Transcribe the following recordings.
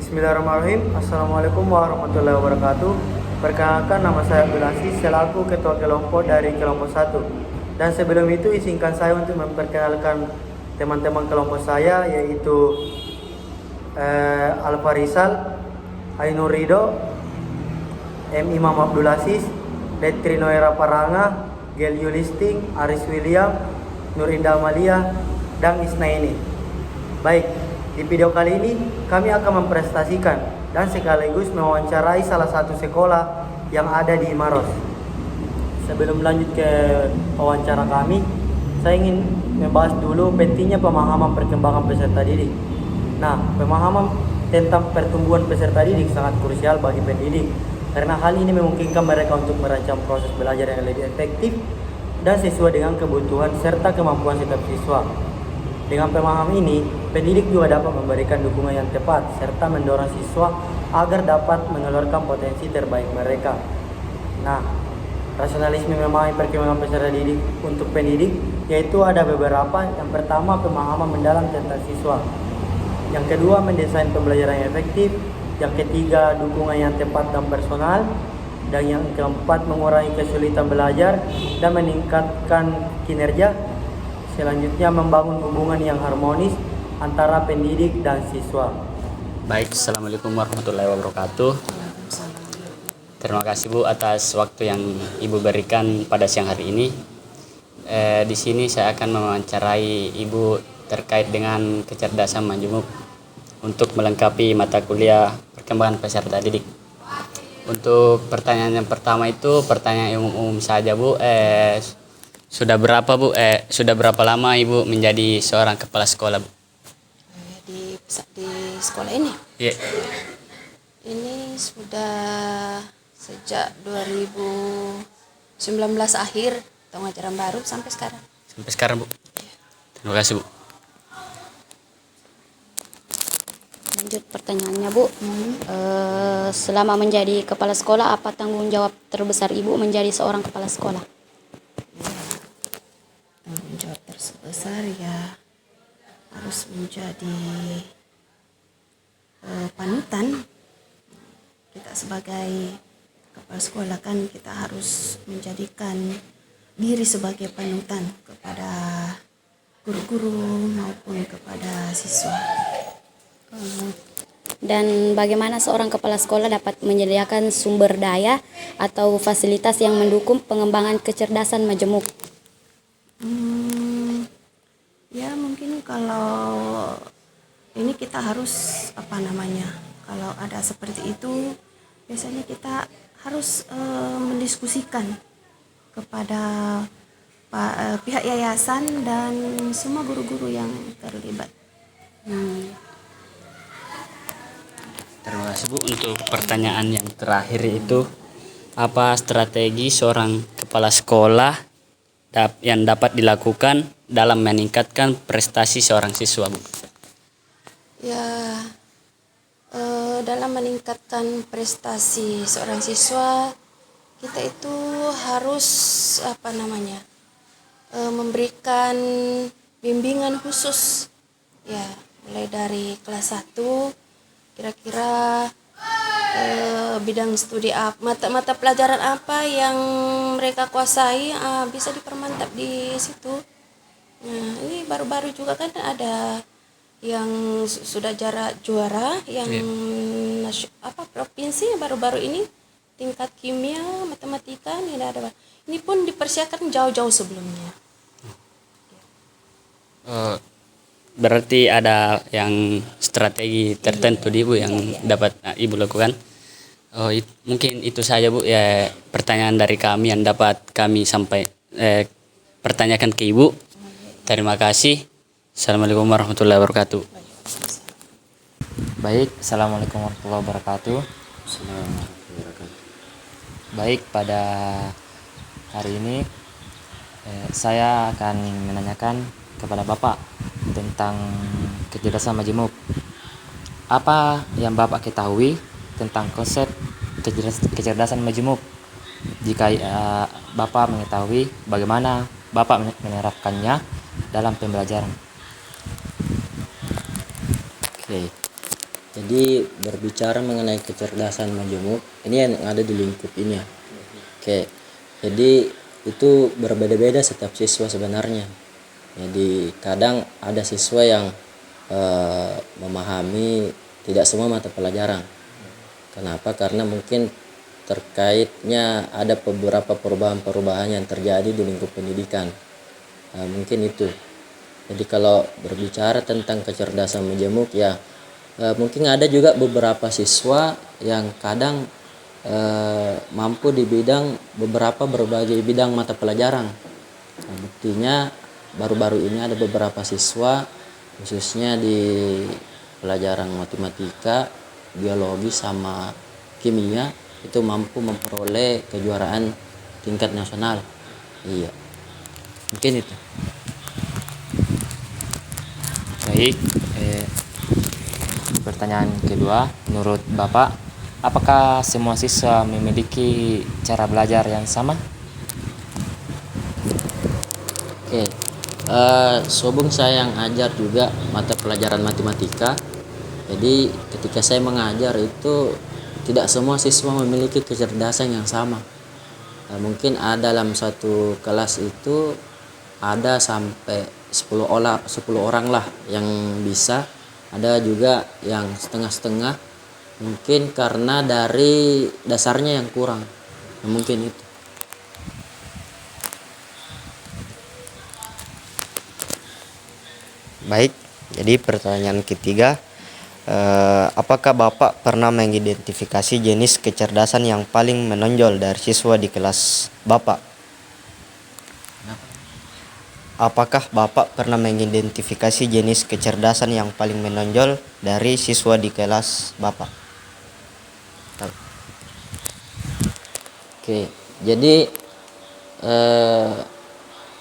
Bismillahirrahmanirrahim. Assalamualaikum warahmatullahi wabarakatuh. Perkenalkan, nama saya Abdul Aziz selaku Ketua Kelompok dari Kelompok 1. Dan sebelum itu izinkan saya untuk memperkenalkan teman-teman kelompok saya, yaitu Alfa Rizal, Ainur Ridho, M. Imam Abdul Aziz, Detri Noera Paranga, Gel Yulisting, Aris William, Nur Indah Amalia, dan Isnaini. Baik, di video kali ini kami akan mempresentasikan dan sekaligus mewawancarai salah satu sekolah yang ada di Maros. Sebelum lanjut ke wawancara kami, saya ingin membahas dulu pentingnya pemahaman perkembangan peserta didik. Nah, pemahaman tentang pertumbuhan peserta didik sangat krusial bagi pendidik, karena hal ini memungkinkan mereka untuk merancang proses belajar yang lebih efektif dan sesuai dengan kebutuhan serta kemampuan setiap siswa. Dengan pemahaman ini, pendidik juga dapat memberikan dukungan yang tepat serta mendorong siswa agar dapat mengeluarkan potensi terbaik mereka. Nah, rasionalisme memahami perkembangan peserta didik untuk pendidik yaitu ada beberapa. Yang pertama, pemahaman mendalam tentang siswa. Yang kedua, mendesain pembelajaran yang efektif. Yang ketiga, dukungan yang tepat dan personal. Dan yang keempat, mengurangi kesulitan belajar dan meningkatkan kinerja. Selanjutnya, membangun hubungan yang harmonis antara pendidik dan siswa. Baik, Assalamualaikum warahmatullahi wabarakatuh. Terima kasih Bu atas waktu yang Ibu berikan pada siang hari ini. Di sini saya akan mewawancarai Ibu terkait dengan kecerdasan majemuk untuk melengkapi mata kuliah perkembangan peserta didik. Untuk pertanyaan yang pertama itu pertanyaan umum saja Bu. Sudah berapa lama Ibu menjadi seorang kepala sekolah Bu? Di sekolah ini? Iya. Ini sudah sejak 2019 akhir tahun ajaran baru sampai sekarang. Sampai sekarang Bu. Terima kasih Bu. Lanjut pertanyaannya Bu. Selama menjadi kepala sekolah, apa tanggung jawab terbesar Ibu menjadi seorang kepala sekolah? Tanggung jawab terbesar ya harus menjadi panutan. Kita sebagai kepala sekolah kan kita harus menjadikan diri sebagai panutan kepada guru-guru maupun kepada siswa. Dan bagaimana seorang kepala sekolah dapat menyediakan sumber daya atau fasilitas yang mendukung pengembangan kecerdasan majemuk? Ya mungkin kalau ini kita harus kalau ada seperti itu biasanya kita harus mendiskusikan kepada pihak yayasan dan semua guru-guru yang terlibat. Terima kasih Bu. Untuk pertanyaan yang terakhir itu, apa strategi seorang kepala sekolah yang dapat dilakukan dalam meningkatkan prestasi seorang siswa Bu? Ya, dalam meningkatkan prestasi seorang siswa, kita itu harus memberikan bimbingan khusus. Ya, mulai dari kelas 1, kira-kira bidang studi mata pelajaran apa yang mereka kuasai, bisa dipermantap di situ. Nah, ini baru-baru juga kan ada yang sudah juara yang provinsi baru-baru ini tingkat kimia, matematika ini ada. Ini pun dipersiapkan jauh-jauh sebelumnya. Berarti ada yang strategi tertentu di Bu yang dapat Ibu lakukan. Mungkin itu saja Bu ya pertanyaan dari kami yang dapat kami pertanyakan ke Ibu. Terima kasih. Assalamualaikum warahmatullahi wabarakatuh. Baik, Assalamualaikum warahmatullahi wabarakatuh. Baik, pada hari ini saya akan menanyakan kepada Bapak tentang kecerdasan majemuk. Apa yang Bapak ketahui tentang konsep kecerdasan majemuk? Jika Bapak mengetahui, bagaimana Bapak menerapkannya dalam pembelajaran? Oke. Jadi berbicara mengenai kecerdasan majemuk, ini yang ada di lingkup ini ya. Oke, jadi itu berbeda-beda setiap siswa sebenarnya. Jadi kadang ada siswa yang memahami tidak semua mata pelajaran. Kenapa? Karena mungkin terkaitnya ada beberapa perubahan-perubahan yang terjadi di lingkup pendidikan. Mungkin itu. Jadi kalau berbicara tentang kecerdasan majemuk ya, mungkin ada juga beberapa siswa yang kadang mampu di bidang berbagai bidang mata pelajaran. Nah, buktinya baru-baru ini ada beberapa siswa khususnya di pelajaran matematika, biologi sama kimia itu mampu memperoleh kejuaraan tingkat nasional. Iya. Mungkin itu. Baik, pertanyaan kedua, menurut Bapak, apakah semua siswa memiliki cara belajar yang sama? Oke, sobung saya yang ajar juga mata pelajaran matematika. Jadi ketika saya mengajar itu tidak semua siswa memiliki kecerdasan yang sama. Mungkin ada dalam satu kelas itu ada sampai 10 orang lah yang bisa, ada juga yang setengah-setengah, mungkin karena dari dasarnya yang kurang. Mungkin itu. Baik, jadi pertanyaan ketiga, apakah Bapak pernah mengidentifikasi jenis kecerdasan yang paling menonjol dari siswa di kelas Bapak? Apakah Bapak pernah mengidentifikasi jenis kecerdasan yang paling menonjol dari siswa di kelas Bapak? Oke, jadi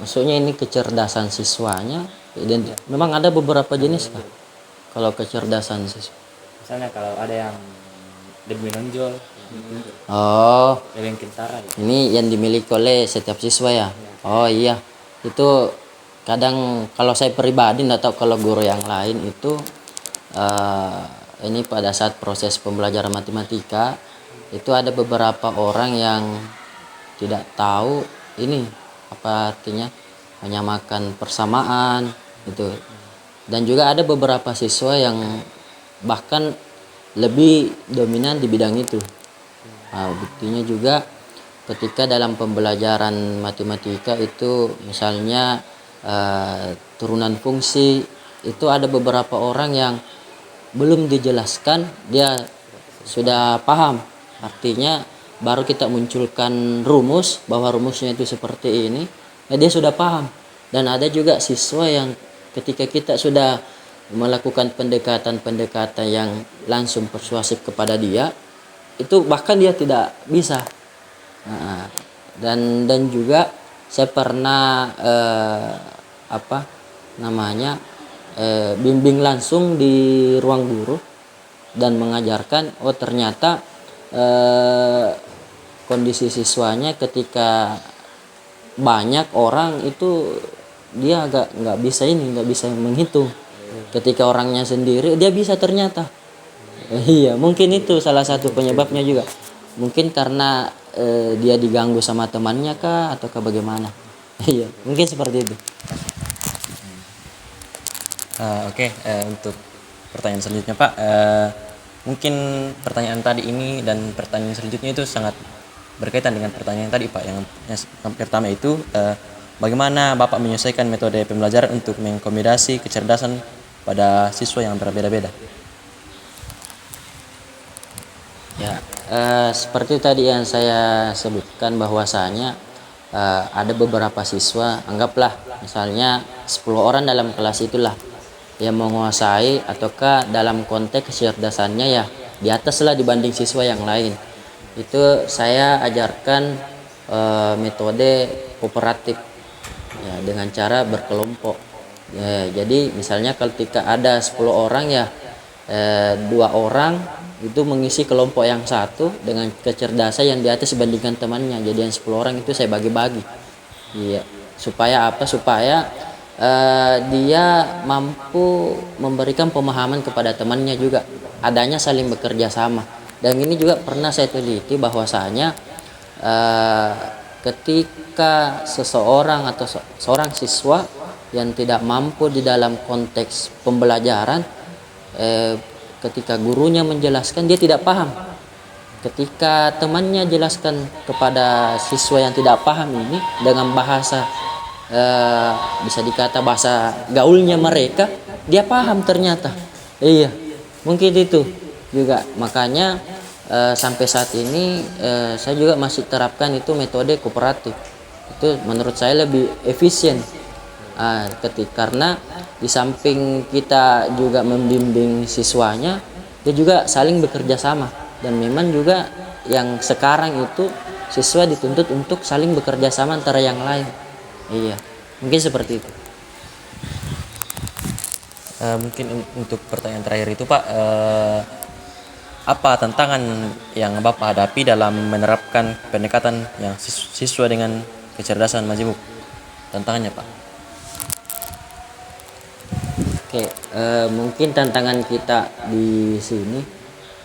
maksudnya ini kecerdasan siswanya, memang ada beberapa jenis Kak, kalau kecerdasan siswa. Misalnya kalau ada yang lebih menonjol, Oh, lebih kentara ya. ini yang dimiliki oleh setiap siswa ya. Oh iya, itu kadang kalau saya pribadi nggak tahu kalau guru yang lain itu ini pada saat proses pembelajaran matematika itu ada beberapa orang yang tidak tahu ini apa artinya menyamakan persamaan itu, dan juga ada beberapa siswa yang bahkan lebih dominan di bidang itu. Nah, buktinya juga ketika dalam pembelajaran matematika itu misalnya turunan fungsi itu ada beberapa orang yang belum dijelaskan dia sudah paham, artinya baru kita munculkan rumus bahwa rumusnya itu seperti ini, dia sudah paham. Dan ada juga siswa yang ketika kita sudah melakukan pendekatan-pendekatan yang langsung persuasif kepada dia, itu bahkan dia tidak bisa. Nah, dan juga saya pernah bimbing langsung di ruang guru dan mengajarkan, oh ternyata kondisi siswanya ketika banyak orang itu dia agak nggak bisa menghitung. Ketika orangnya sendiri dia bisa ternyata. Iya, mungkin itu salah satu penyebabnya juga. Mungkin karena dia diganggu sama temannya kah ataukah bagaimana? Iya, mungkin seperti itu. Oke, untuk pertanyaan selanjutnya Pak, mungkin pertanyaan tadi ini dan pertanyaan selanjutnya itu sangat berkaitan dengan pertanyaan tadi Pak. Yang pertama itu bagaimana Bapak menyelesaikan metode pembelajaran untuk mengakomodasi kecerdasan pada siswa yang berbeda-beda? Ya, seperti tadi yang saya sebutkan bahwasanya ada beberapa siswa, anggaplah misalnya 10 orang dalam kelas itulah yang menguasai ataukah dalam konteks kecerdasannya ya di atas lah dibanding siswa yang lain. Itu saya ajarkan metode kooperatif ya, dengan cara berkelompok ya. Jadi misalnya ketika ada 10 orang ya 2 orang itu mengisi kelompok yang satu dengan kecerdasan yang di atas dibandingkan temannya. Jadi yang 10 orang itu saya bagi-bagi. Iya, supaya apa? Supaya dia mampu memberikan pemahaman kepada temannya juga, adanya saling bekerja sama. Dan ini juga pernah saya teliti bahwasanya ketika seseorang atau seorang siswa yang tidak mampu di dalam konteks pembelajaran, ketika gurunya menjelaskan dia tidak paham, ketika temannya jelaskan kepada siswa yang tidak paham ini dengan bahasa bisa dikata bahasa gaulnya mereka, dia paham ternyata. Iya, mungkin itu juga makanya sampai saat ini saya juga masih terapkan itu metode kooperatif. Itu menurut saya lebih efisien, karena di samping kita juga membimbing siswanya, dia juga saling bekerja sama. Dan memang juga yang sekarang itu siswa dituntut untuk saling bekerja sama antara yang lain. Iya, mungkin seperti itu. Mungkin untuk pertanyaan terakhir itu Pak, apa tantangan yang Bapak hadapi dalam menerapkan pendekatan yang siswa dengan kecerdasan majemuk? Tantangannya Pak. Oke, mungkin tantangan kita di sini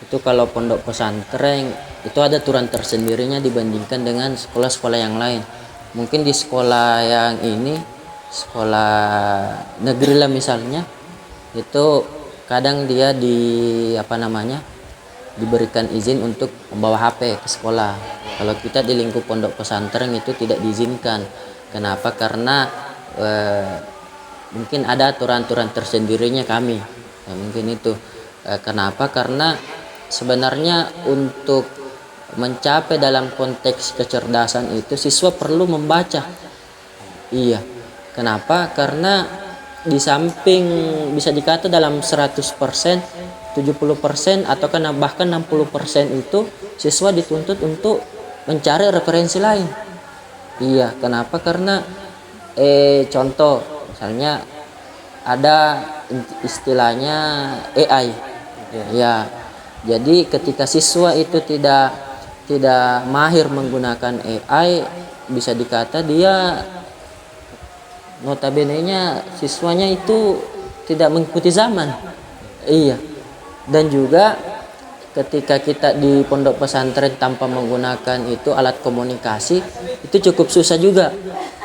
itu kalau pondok pesantren itu ada aturan tersendirinya dibandingkan dengan sekolah-sekolah yang lain. Mungkin di sekolah yang ini, sekolah negeri lah misalnya, itu kadang dia diberikan izin untuk membawa HP ke sekolah. Kalau kita di lingkup pondok pesantren itu tidak diizinkan. Kenapa? Karena mungkin ada aturan-aturan tersendirinya kami. Mungkin itu. Kenapa? Karena sebenarnya untuk mencapai dalam konteks kecerdasan itu siswa perlu membaca. Iya. Kenapa? Karena di samping bisa dikata dalam 100%, 70% atau bahkan 60% itu siswa dituntut untuk mencari referensi lain. Iya, kenapa? Karena contoh misalnya ada istilahnya AI. Ya. Jadi ketika siswa itu tidak mahir menggunakan AI, bisa dikata dia notabene-nya siswanya itu tidak mengikuti zaman. Iya. Dan juga ketika kita di pondok pesantren tanpa menggunakan itu alat komunikasi, itu cukup susah juga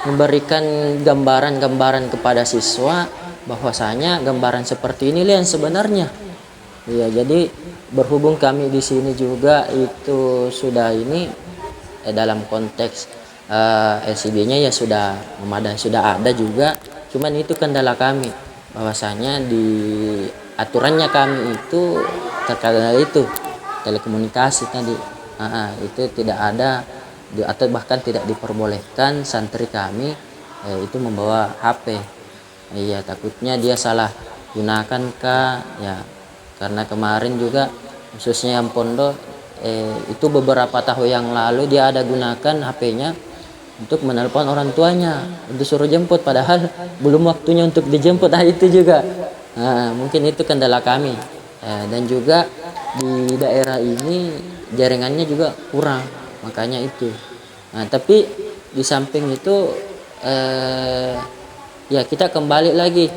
memberikan gambaran-gambaran kepada siswa bahwasanya gambaran seperti ini yang sebenarnya. Iya, jadi berhubung kami di sini juga itu sudah ini dalam konteks LCD-nya ya sudah memadai, sudah ada juga. Cuman itu kendala kami bahwasanya di aturannya kami itu terkait itu telekomunikasi tadi, itu tidak ada atau bahkan tidak diperbolehkan santri kami itu membawa HP. Iya, takutnya dia salah gunakan ya, karena kemarin juga khususnya yang pondok itu beberapa tahun yang lalu dia ada gunakan HP-nya untuk menelpon orang tuanya untuk suruh jemput, padahal belum waktunya untuk dijemput. Itu juga mungkin itu kendala kami. Dan juga di daerah ini jaringannya juga kurang, makanya itu. Tapi di samping itu ya kita kembali lagi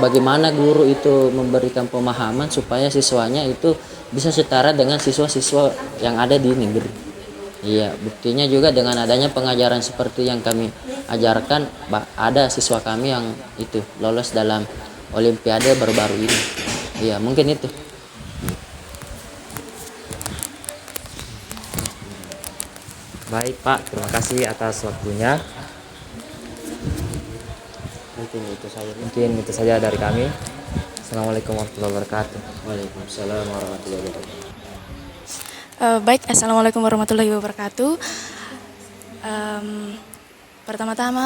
bagaimana guru itu memberikan pemahaman supaya siswanya itu bisa setara dengan siswa-siswa yang ada di negeri. Iya, buktinya juga dengan adanya pengajaran seperti yang kami ajarkan, ada siswa kami yang itu lolos dalam olimpiade baru-baru ini. Iya, mungkin itu. Baik Pak, terima kasih atas waktunya. Mungkin itu saja dari kami. Assalamualaikum warahmatullahi wabarakatuh. Waalaikumsalam warahmatullahi wabarakatuh. Baik, assalamualaikum warahmatullahi wabarakatuh. Pertama-tama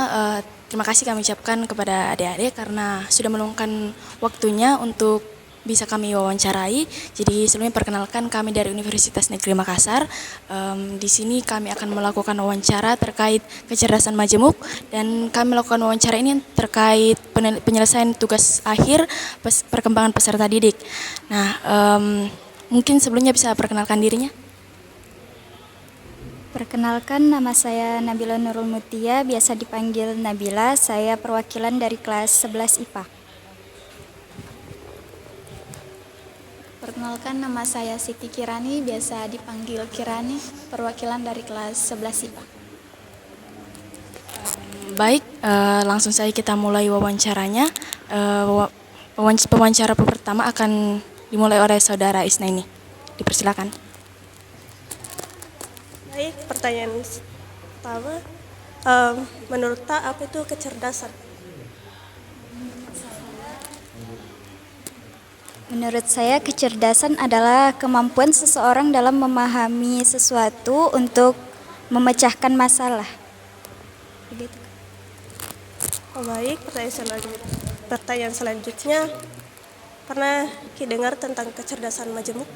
terima kasih kami ucapkan kepada adik-adik karena sudah meluangkan waktunya untuk bisa kami wawancarai. Jadi sebelumnya perkenalkan, kami dari Universitas Negeri Makassar. Di sini kami akan melakukan wawancara terkait kecerdasan majemuk, dan kami melakukan wawancara ini terkait penyelesaian tugas akhir perkembangan peserta didik. Nah, mungkin sebelumnya bisa perkenalkan dirinya. Perkenalkan, nama saya Nabila Nurul Mutia, biasa dipanggil Nabila. Saya perwakilan dari kelas 11 IPA. Perkenalkan, nama saya Siti Kirani, biasa dipanggil Kirani, perwakilan dari kelas 11 IPA. Baik, langsung saja kita mulai wawancaranya. Wawancara pertama akan dimulai oleh Saudara Isnaini. Dipersilakan. Baik, pertanyaan pertama, menurut Tak apa itu kecerdasan? Menurut saya, kecerdasan adalah kemampuan seseorang dalam memahami sesuatu untuk memecahkan masalah. Begitu. Oh, baik, pertanyaan selanjutnya, pernah dengar tentang kecerdasan majemuk?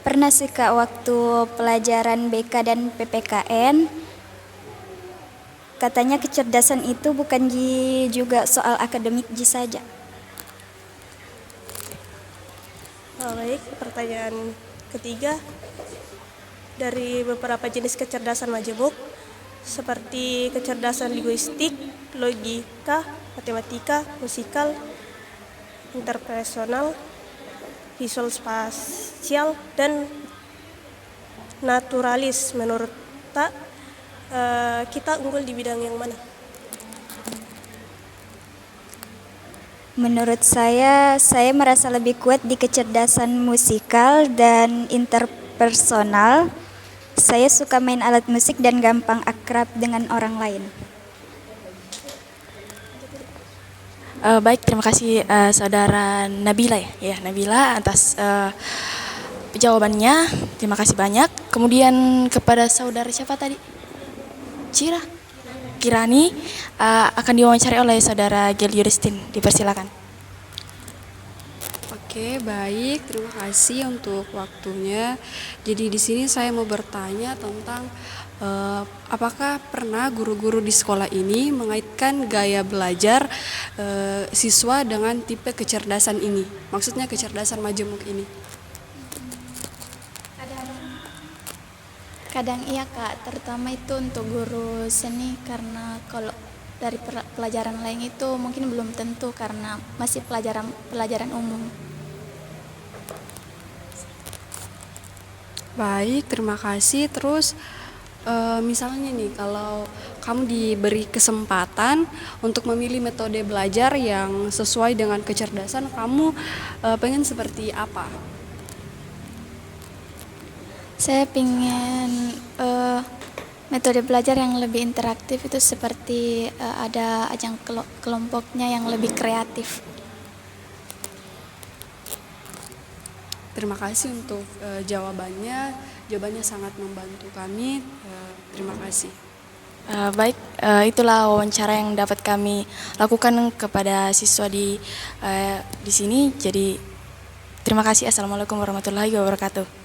Pernah sih Kak, waktu pelajaran BK dan PPKN, katanya kecerdasan itu bukan juga soal akademik saja. Oh, baik, pertanyaan ketiga, dari beberapa jenis kecerdasan majemuk seperti kecerdasan linguistik, logika, matematika, musikal, interpersonal, visual spasial, dan naturalis. Menurut Tak, kita unggul di bidang yang mana? Menurut saya merasa lebih kuat di kecerdasan musikal dan interpersonal. Saya suka main alat musik dan gampang akrab dengan orang lain. Baik, terima kasih Saudara Nabila ya Nabila atas jawabannya. Terima kasih banyak. Kemudian kepada Saudara siapa tadi? Kirani akan diwawancari oleh Saudara Gel Yuristin. Dipersilakan. Oke, baik. Terima kasih untuk waktunya. Jadi di sini saya mau bertanya tentang apakah pernah guru-guru di sekolah ini mengaitkan gaya belajar siswa dengan tipe kecerdasan ini? Maksudnya kecerdasan majemuk ini. Kadang iya Kak, terutama itu untuk guru seni, karena kalau dari pelajaran lain itu mungkin belum tentu karena masih pelajaran umum. Baik, terima kasih. Terus misalnya nih, kalau kamu diberi kesempatan untuk memilih metode belajar yang sesuai dengan kecerdasan, kamu pengen seperti apa? Saya ingin metode belajar yang lebih interaktif, itu seperti ada ajang kelompoknya yang lebih kreatif. Terima kasih untuk jawabannya. Jawabannya sangat membantu kami. Terima kasih. Baik, itulah wawancara yang dapat kami lakukan kepada siswa di sini. Jadi terima kasih. Assalamualaikum warahmatullahi wabarakatuh.